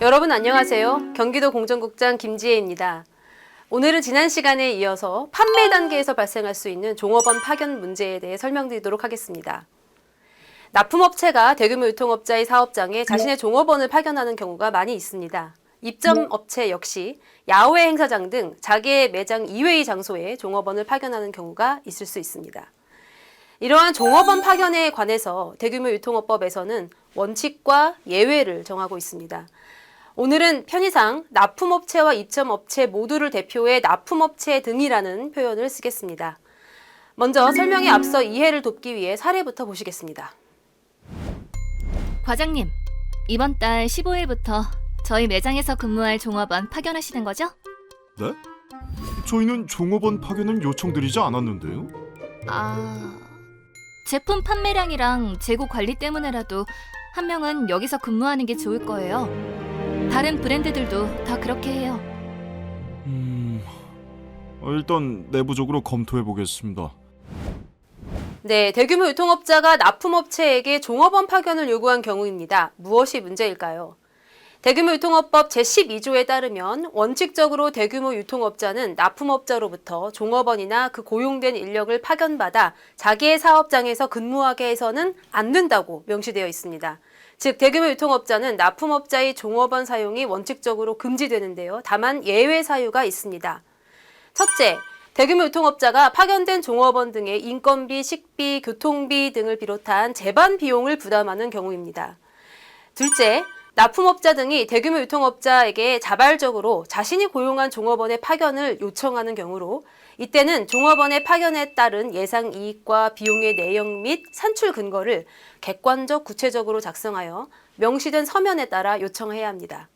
여러분 안녕하세요. 경기도 공정국장 김지혜입니다. 오늘은 지난 시간에 이어서 판매 단계에서 발생할 수 있는 종업원 파견 문제에 대해 설명드리도록 하겠습니다. 납품업체가 대규모 유통업자의 사업장에 자신의 종업원을 파견하는 경우가 많이 있습니다. 입점업체 역시 야외 행사장 등 자기의 매장 이외의 장소에 종업원을 파견하는 경우가 있을 수 있습니다. 이러한 종업원 파견에 관해서 대규모 유통업법에서는 원칙과 예외를 정하고 있습니다. 오늘은 편의상 납품업체와 입점업체 모두를 대표해 납품업체 등이라는 표현을 쓰겠습니다. 먼저 설명에 앞서 이해를 돕기 위해 사례부터 보시겠습니다. 과장님, 이번 달 15일부터 저희 매장에서 근무할 종업원 파견하시는 거죠? 네? 저희는 종업원 파견을 요청드리지 않았는데요. 제품 판매량이랑 재고 관리 때문에라도 한 명은 여기서 근무하는 게 좋을 거예요. 다른 브랜드들도 다 그렇게 해요. 일단 내부적으로 검토해 보겠습니다. 네, 대규모 유통업자가 납품업체에게 종업원 파견을 요구한 경우입니다. 무엇이 문제일까요? 대규모 유통업법 제12조에 따르면 원칙적으로 대규모 유통업자는 납품업자로부터 종업원이나 그 고용된 인력을 파견받아 자기의 사업장에서 근무하게 해서는 안 된다고 명시되어 있습니다. 즉, 대규모 유통업자는 납품업자의 종업원 사용이 원칙적으로 금지되는데요. 다만 예외 사유가 있습니다. 첫째, 대규모 유통업자가 파견된 종업원 등의 인건비, 식비, 교통비 등을 비롯한 제반 비용을 부담하는 경우입니다. 둘째, 납품업자 등이 대규모 유통업자에게 자발적으로 자신이 고용한 종업원의 파견을 요청하는 경우로 이때는 종업원의 파견에 따른 예상 이익과 비용의 내용 및 산출 근거를 객관적 구체적으로 작성하여 명시된 서면에 따라 요청해야 합니다.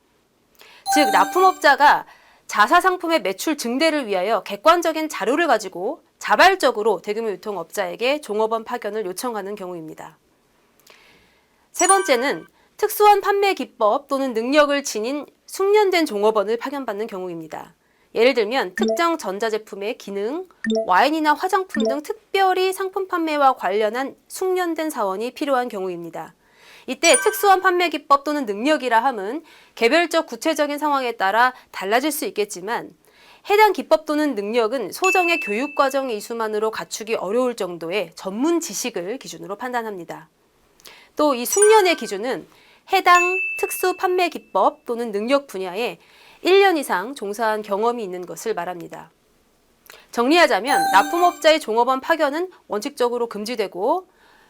즉, 납품업자가 자사 상품의 매출 증대를 위하여 객관적인 자료를 가지고 자발적으로 대규모 유통업자에게 종업원 파견을 요청하는 경우입니다. 세 번째는 특수한 판매 기법 또는 능력을 지닌 숙련된 종업원을 파견받는 경우입니다. 예를 들면 특정 전자제품의 기능, 와인이나 화장품 등 특별히 상품 판매와 관련한 숙련된 사원이 필요한 경우입니다. 이때 특수한 판매 기법 또는 능력이라 함은 개별적 구체적인 상황에 따라 달라질 수 있겠지만 해당 기법 또는 능력은 소정의 교육과정 이수만으로 갖추기 어려울 정도의 전문 지식을 기준으로 판단합니다. 또 이 숙련의 기준은 해당 특수 판매 기법 또는 능력 분야에 1년 이상 종사한 경험이 있는 것을 말합니다. 정리하자면 납품업자의 종업원 파견은 원칙적으로 금지되고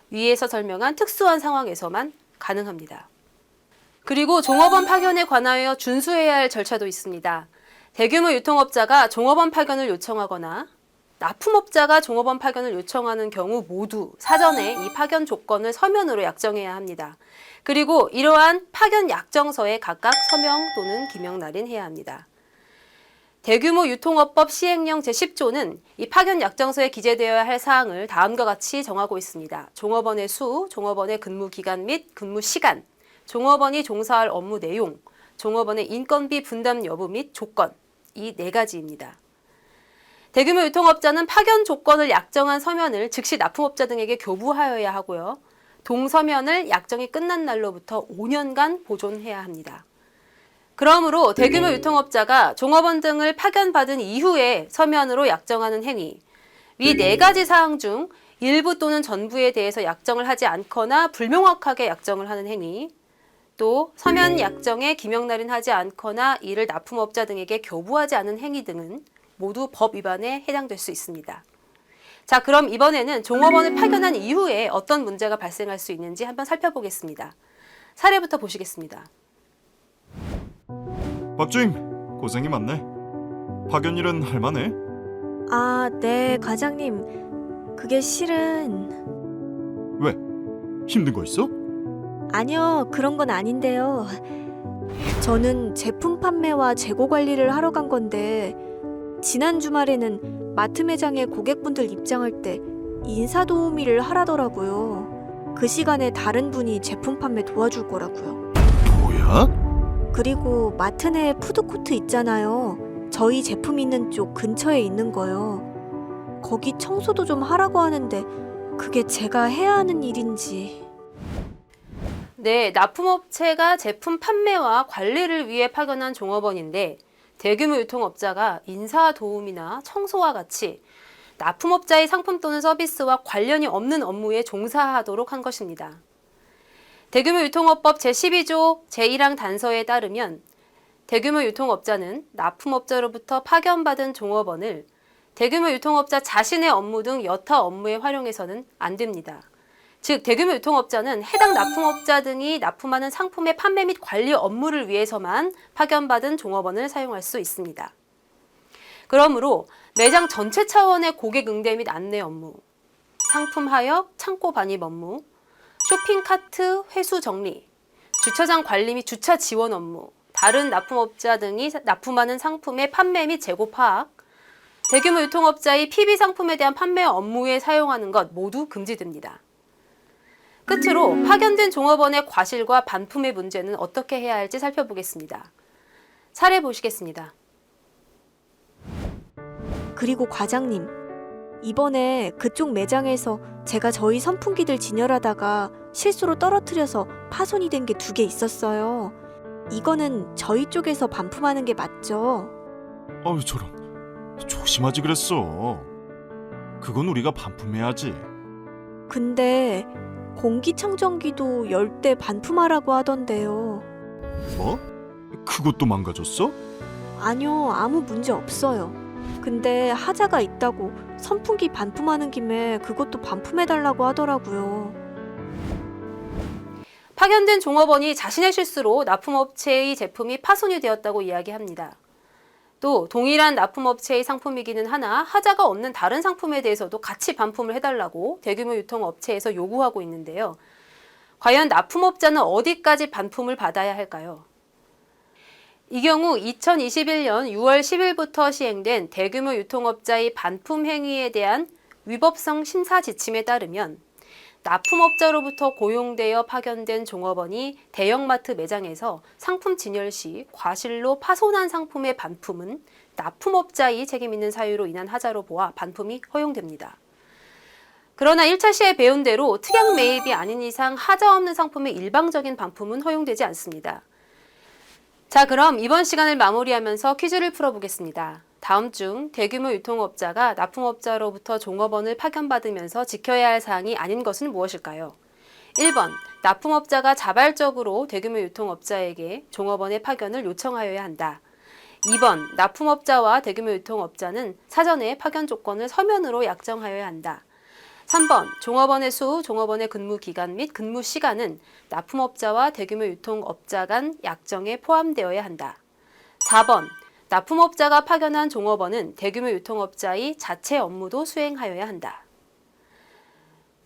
위에서 설명한 특수한 상황에서만 가능합니다. 그리고 종업원 파견에 관하여 준수해야 할 절차도 있습니다. 대규모 유통업자가 종업원 파견을 요청하거나 납품업자가 종업원 파견을 요청하는 경우 모두 사전에 이 파견 조건을 서면으로 약정해야 합니다. 그리고 이러한 파견 약정서에 각각 서명 또는 기명 날인해야 합니다. 대규모 유통업법 시행령 제10조는 이 파견 약정서에 기재되어야 할 사항을 다음과 같이 정하고 있습니다. 종업원의 수, 종업원의 근무 기간 및 근무 시간, 종업원이 종사할 업무 내용, 종업원의 인건비 분담 여부 및 조건, 이 네 가지입니다. 대규모 유통업자는 파견 조건을 약정한 서면을 즉시 납품업자 등에게 교부하여야 하고요. 동서면을 약정이 끝난 날로부터 5년간 보존해야 합니다. 그러므로 대규모 유통업자가 종업원 등을 파견받은 이후에 서면으로 약정하는 행위, 위 네 가지 사항 중 일부 또는 전부에 대해서 약정을 하지 않거나 불명확하게 약정을 하는 행위, 또 서면 약정에 기명 날인하지 않거나 이를 납품업자 등에게 교부하지 않은 행위 등은 모두 법 위반에 해당될 수 있습니다. 자, 그럼 이번에는 종업원을 파견한 이후에 어떤 문제가 발생할 수 있는지 한번 살펴보겠습니다. 사례부터 보시겠습니다. 박주임, 고생이 많네. 파견 일은 할만해? 네, 과장님. 그게 실은... 왜? 힘든 거 있어? 아니요, 그런 건 아닌데요. 저는 제품 판매와 재고 관리를 하러 간 건데 지난 주말에는 마트 매장에 고객분들 입장할 때 인사 도우미를 하라더라고요. 그 시간에 다른 분이 제품 판매 도와줄 거라고요. 뭐야? 그리고 마트 내에 푸드코트 있잖아요. 저희 제품 있는 쪽 근처에 있는 거요. 거기 청소도 좀 하라고 하는데 그게 제가 해야 하는 일인지... 네, 납품업체가 제품 판매와 관리를 위해 파견한 종업원인데 대규모 유통업자가 인사 도움이나 청소와 같이 납품업자의 상품 또는 서비스와 관련이 없는 업무에 종사하도록 한 것입니다. 대규모 유통업법 제12조 제1항 단서에 따르면 대규모 유통업자는 납품업자로부터 파견받은 종업원을 대규모 유통업자 자신의 업무 등 여타 업무에 활용해서는 안 됩니다. 즉, 대규모 유통업자는 해당 납품업자 등이 납품하는 상품의 판매 및 관리 업무를 위해서만 파견받은 종업원을 사용할 수 있습니다. 그러므로 매장 전체 차원의 고객 응대 및 안내 업무, 상품 하역, 창고 반입 업무, 쇼핑카트 회수 정리, 주차장 관리 및 주차 지원 업무, 다른 납품업자 등이 납품하는 상품의 판매 및 재고 파악, 대규모 유통업자의 PB 상품에 대한 판매 업무에 사용하는 것 모두 금지됩니다. 끝으로 파견된 종업원의 과실과 반품의 문제는 어떻게 해야 할지 살펴보겠습니다. 사례 보시겠습니다. 그리고 과장님, 이번에 그쪽 매장에서 제가 저희 선풍기들 진열하다가 실수로 떨어뜨려서 파손이 된 게 2개 있었어요. 이거는 저희 쪽에서 반품하는 게 맞죠? 아유 저런. 조심하지 그랬어. 그건 우리가 반품해야지. 근데 공기청정기도 열 대 반품하라고 하던데요. 뭐? 그것도 망가졌어? 아니요, 아무 문제 없어요. 근데 하자가 있다고 선풍기 반품하는 김에 그것도 반품해달라고 하더라고요. 파견된 종업원이 자신의 실수로 납품업체의 제품이 파손이 되었다고 이야기합니다. 또 동일한 납품업체의 상품이기는 하나 하자가 없는 다른 상품에 대해서도 같이 반품을 해달라고 대규모 유통업체에서 요구하고 있는데요. 과연 납품업자는 어디까지 반품을 받아야 할까요? 이 경우 2021년 6월 10일부터 시행된 대규모 유통업자의 반품 행위에 대한 위법성 심사 지침에 따르면 납품업자로부터 고용되어 파견된 종업원이 대형마트 매장에서 상품 진열 시 과실로 파손한 상품의 반품은 납품업자의 책임 있는 사유로 인한 하자로 보아 반품이 허용됩니다. 그러나 1차 시에 배운 대로 특약 매입이 아닌 이상 하자 없는 상품의 일방적인 반품은 허용되지 않습니다. 자, 그럼 이번 시간을 마무리하면서 퀴즈를 풀어보겠습니다. 다음 중 대규모 유통업자가 납품업자로부터 종업원을 파견받으면서 지켜야 할 사항이 아닌 것은 무엇일까요? 1번, 납품업자가 자발적으로 대규모 유통업자에게 종업원의 파견을 요청하여야 한다. 2번, 납품업자와 대규모 유통업자는 사전에 파견 조건을 서면으로 약정하여야 한다. 3번, 종업원의 수, 종업원의 근무 기간 및 근무 시간은 납품업자와 대규모 유통업자 간 약정에 포함되어야 한다. 4번, 납품업자가 파견한 종업원은 대규모 유통업자의 자체 업무도 수행하여야 한다.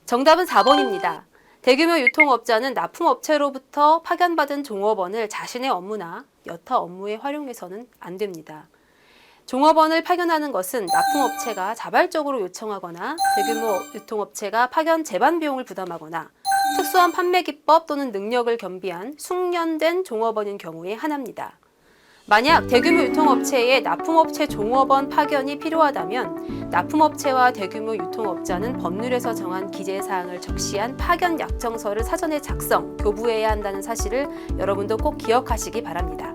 정답은 4번입니다. 대규모 유통업자는 납품업체로부터 파견받은 종업원을 자신의 업무나 여타 업무에 활용해서는 안 됩니다. 종업원을 파견하는 것은 납품업체가 자발적으로 요청하거나 대규모 유통업체가 파견 재반 비용을 부담하거나 특수한 판매 기법 또는 능력을 겸비한 숙련된 종업원인 경우에 한합니다. 만약 대규모 유통업체에 납품업체 종업원 파견이 필요하다면 납품업체와 대규모 유통업자는 법률에서 정한 기재사항을 적시한 파견 약정서를 사전에 작성, 교부해야 한다는 사실을 여러분도 꼭 기억하시기 바랍니다.